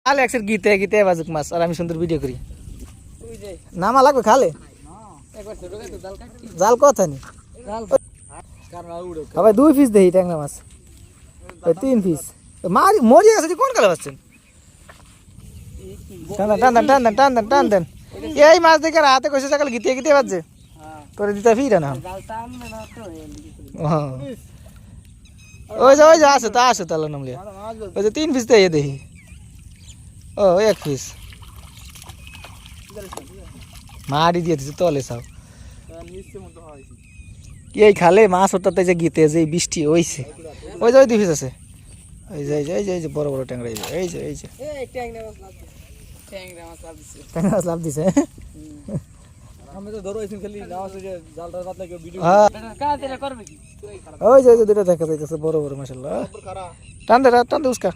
খালে একসাথে গীতে গীতে বাজুক মাছ আর আমি সুন্দর ভিডিও করি নামা লাগবে খালে জাল কথা নি ভাই 2 পিস দেই ট্যাংরা মাছ 3 পিস মারি মরি আছে কোন কালে বাজছেন টান টান টান টান টান টান টান এই মাছ দেখে হাতে কইছে সকাল গীতে গীতে বাজছে করে দিতে ফিরে না ওই যে আছে তা আছে তাহলে নামলে ওই যে 3 পিস দিয়ে দেখি ও 1 পিস মারি দিয়ে দিছে তলে সব এই খালে মাছ ওটাতে যে গীতে যে বৃষ্টি হইছে ওই যে 2 পিস আছে এই যে বড় বড় ট্যাংরা এই যে ট্যাংরা মাছ লাভ দিছে আমি তো ধরো এসে খালি নাও আছে যে জালটার পাতলা কেউ ভিডিও কাজেরা করবে কি ওই যে দুটো দেখা যাইতেছে বড় বড় মাশাআল্লাহ টান দে উসকা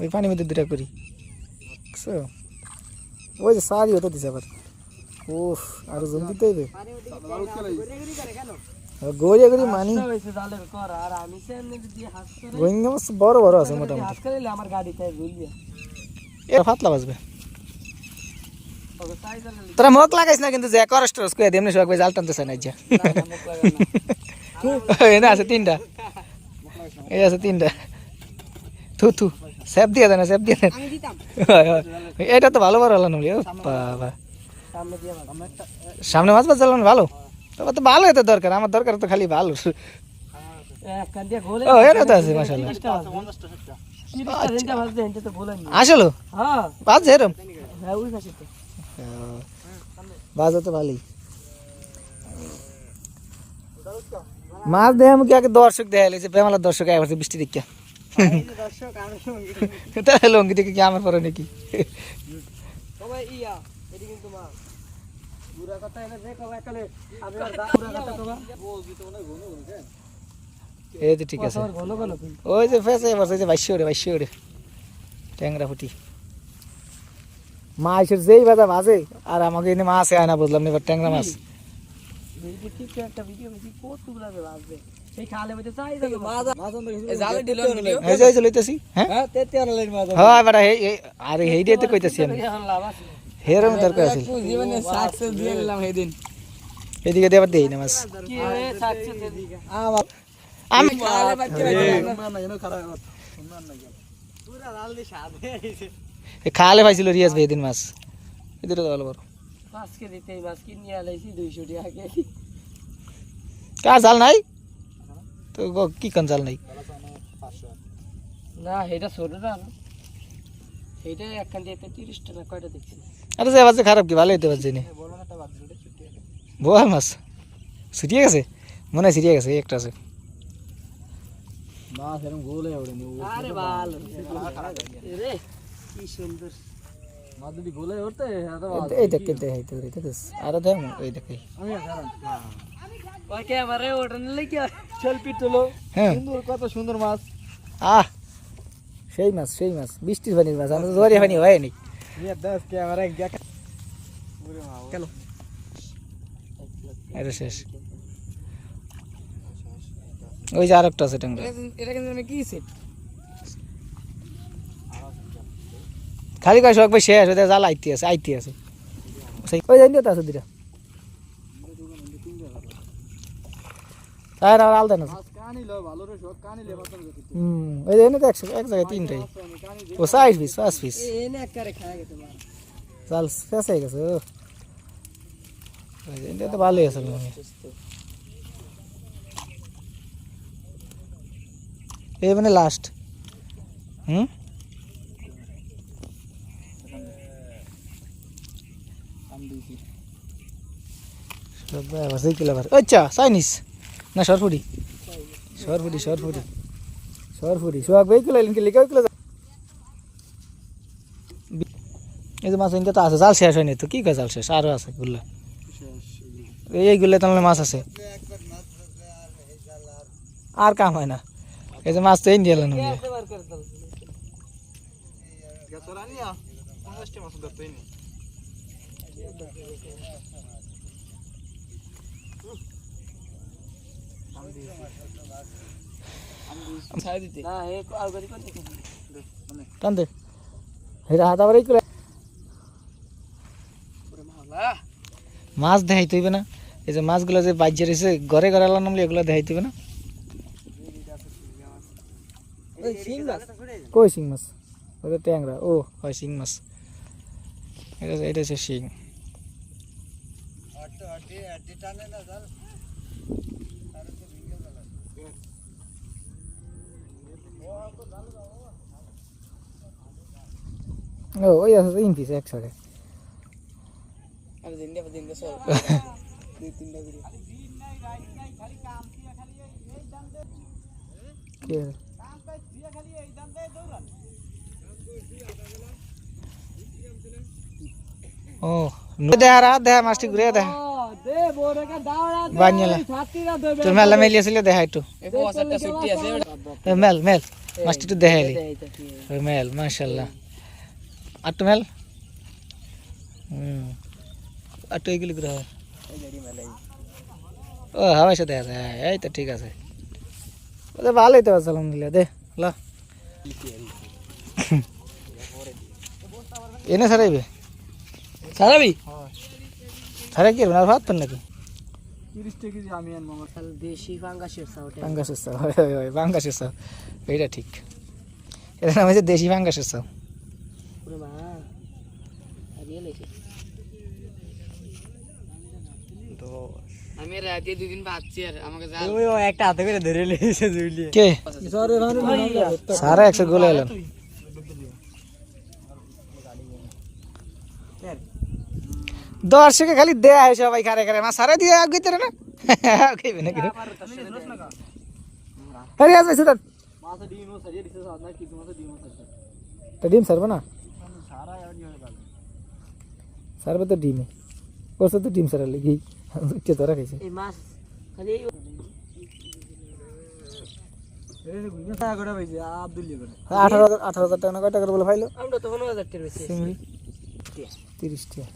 ওই পানি মধ্যে দুটো করি সো ওই যে সারি হতে দিছে আবার উফ আর জম দিতে হবে গোরিয়া গরি মানি হইছে জালের কর আর আমি সামনে যদি হাত করে গোইঙ্গা মাছ বড় বড় আছে মোটামুটি হাত করে আমার গাড়িতে ভুলবে এ ফাতলা বাজবে তোরা মুখ লাগাইছ না কিন্তু যে করস্টরস কই দেমনে সব জাল টানতেছ না যা না আছে 3টা এই আছে 3টা থু সেভ দিয়ে দেন আমি দিতাম এটা তো ভালো বড় হলো না বাবা সামনে মাছ বাজ জালান ভালো তবে তো ভালো হতে দরকার আমার দরকার তো খালি ভালো ও এটা তো আছে মাশাআল্লাহ 30টা রেঞ্জা মাছ দেন তো বলেন আসলে হ্যাঁ বাজ এরম হ্যাঁ ওই কাছে তো বাজা তো ভালোই মাছ দেয় আমি আগে দর্শক দেখাইলে যে প্রেমালার দর্শক আবার বৃষ্টি দেখে লঙ্গি দেখে কি আমার পরে নাকি এই তো ঠিক আছে ওই যে ফেসে এবার যে 2200 ওরে ট্যাংরা ফুটি মাছের যেই বাজা ভাজে আর আমাকে এনে মাছ আয় না বুঝলাম এবার ট্যাংরা মাছ এদিকে দেবার দেই না মাছ আমি খালে পাইছিল রিয়াজ ভাই দিন মাছ এদিকে তো ভালো বড় আজকে দিতে এই মাছ কিনে আলাইছি 200 টাকা কেজি কার জাল নাই তো কি কোন জাল নাই না এটা ছোটটা না এটা একখান দিয়ে 30 টাকা কয়টা দেখছি আরে যে বাজে খারাপ কি ভালো হইতে পারছে না বড় একটা বাজে ছুটিয়ে গেছে বড় মাছ ছুটিয়ে গেছে মনে ছুটিয়ে গেছে একটা আছে মাছ এরকম গোলে ওড়ে নি আরে ভালো রে কি সুন্দর মাছ যদি গোলে ওড়তে এই দেখতে দেখাইতে দেখতেছ আর দেখ এই দেখাই আমি কারণ ওই ক্যামেরা ওড়ন লাগি সেলফি তোলো সুন্দর কত সুন্দর মাছ সেই মাছ বৃষ্টির পানির মাছ আমরা জোরে পানি হয়নি নিয়ে 10 ক্যামেরা দেখ ওরে মা চলো আরে শেষ ওই যে আরেকটা আছে ট্যাংরা এটা কিন্তু আমি কি সেট খালি কয় শখ ভাই শেষ ওদের জাল আইতে আছে ওই জানি তো আছে দুটা আর আলাদা না কানি লো ভালো রে শখ কানি লে বাতন ওই জানি তো এক জায়গায় 3টাই ও 5 পিস এনে একবারে খায় গেছে জাল শেষ হয়ে গেছে ওই জানি তো ভালোই আছে এই মানে লাস্ট আচ্ছা চাইনিজ না সরফুটি সোহাগ ভাই কিলো লিখে কিলো এই যে মাছ তো আছে জাল শেষ হয়নি তো কি কয় জাল শেষ আরো আছে গুলা এইগুলো তাহলে মাছ আছে আর কাম হয় না এই যে মাছ তো এই নিয়ে এলেন টান দে এটা হাত আবার এই করে মাছ দেখাইতে হইবে না, এই যে মাছগুলো যে বাজ্যে রয়েছে ঘরে ঘরে আলাম নামলে এগুলো দেখাইতে হইবে না। কই শিং মাছ? ওটা ট্যাংরা। ও হয় শিং মাছ, এটা হচ্ছে শিং। ও ওই আছে তিন পিস একসাথে। ও দেখা রাত দেখা মাছটি ঘুরে দেখা বানিয়ালা তোর মেলা মেলিয়েছিল দেখা একটু মেল মেল মাছটি একটু দেখাইলি মেল মাশাল্লাহ। আর তো মেল আর তো এইগুলি ঘুরে হয়। ও হাওয়াই সাথে আছে, এই তো ঠিক আছে, ভালোই তো আছে আলহামদুলিল্লাহ। দে ল এনে সারাইবে সারাবি সারা কি আর ভাত পান নাকি? 30 টাকা কেজি আমি আনবো আমার খালি দেশি পাঙ্গাসের চাও। পাঙ্গাসের চাও, হয় পাঙ্গাসের চাও, এইটা ঠিক। এর নাম হচ্ছে দেশি পাঙ্গাসের চাও। ওরে মা আরিয়ে লেছে তো আমি রাতে দুই দিন ভাবছি আর আমাকে যা ওই একটা হাতে করে ধরে লেছে জুইলি কে সারা 100 গোলে এলেন। দর্শকে খালি দেয়া হয় সবাই খারে খারে মা সারা দিয়ে আগাইতে না খাইবে নাকি আরে আসবে সুদান মাছ ডিম ও সারিয়ে দিছে সাদা কি মাছ ডিম ও সারিয়ে তা ডিম সারবে না? সারা আর নিয়ে গেল সারবে তো ডিমে ওসব তো ডিম সারা লেগে কে তোরা খাইছে এই মাছ খালি এই গুইনা টাকা করে পাইছে আব্দুল্লিয়া করে 18,000 টাকা না কয় টাকা বলে ফাইলো? আমরা তো 15,000 টাকা বেশি চিংড়ি 30 টাকা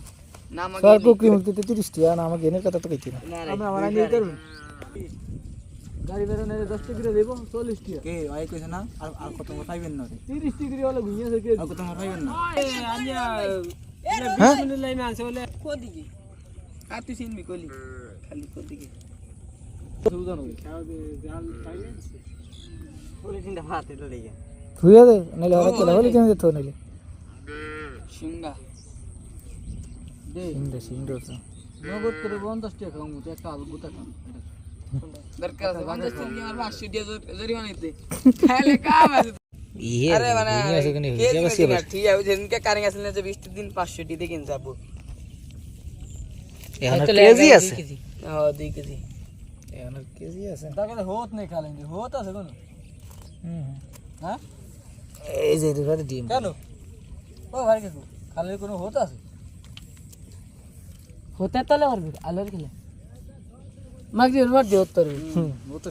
না আমাকে স্যার কুকরি মুক্তিতে 30 টাকা না আমাকে এনের কথা তো কইতি না। আমরা আমার নিয়ে করুন গাড়ি বেরোনে 10 টাকা করে দেব 40 টাকা কে ভাই কইছ না আর কত পাইবেন না 30 টাকা হলো গুইনা থেকে আর কত পাইবেন না আনিয়া এটা 20 মিনিট লাইনে আছে বলে কোদিকে আর তুই চিনবি কইলি খালি কোদিকে সুদান হবে খাও দে জাল পাইলে ওই তিনটা ভাত এটা লাগা ধুইয়া দে নাইলে হবে তো হলে কেন তো নাইলে সিঙ্গা দে সিংড়া নগদ করে 50 টাকা খাও মুতে একটা আলু গুতা খাও দরকার আছে 50 টাকা আর 500 টাকা জরিমানা দিতে খাইলে কাম আছে। আরে মানে ঠিক আছে যেদিনকে কারিং আসলে যে 20 দিন 500 টাকা দিয়ে কিন যাবো এখন কেজি আছে। হ্যাঁ 2 কেজি এখন কেজি আছে তাকে হোত নাই খালেন হোত আছে কোন হ্যাঁ এই যে রে ডিম কেন ও ভাই কিছু খালে কোনো হোত আছে होते तले और भी अलग के लिए मग जी उर्वर दियो तो रे वो तो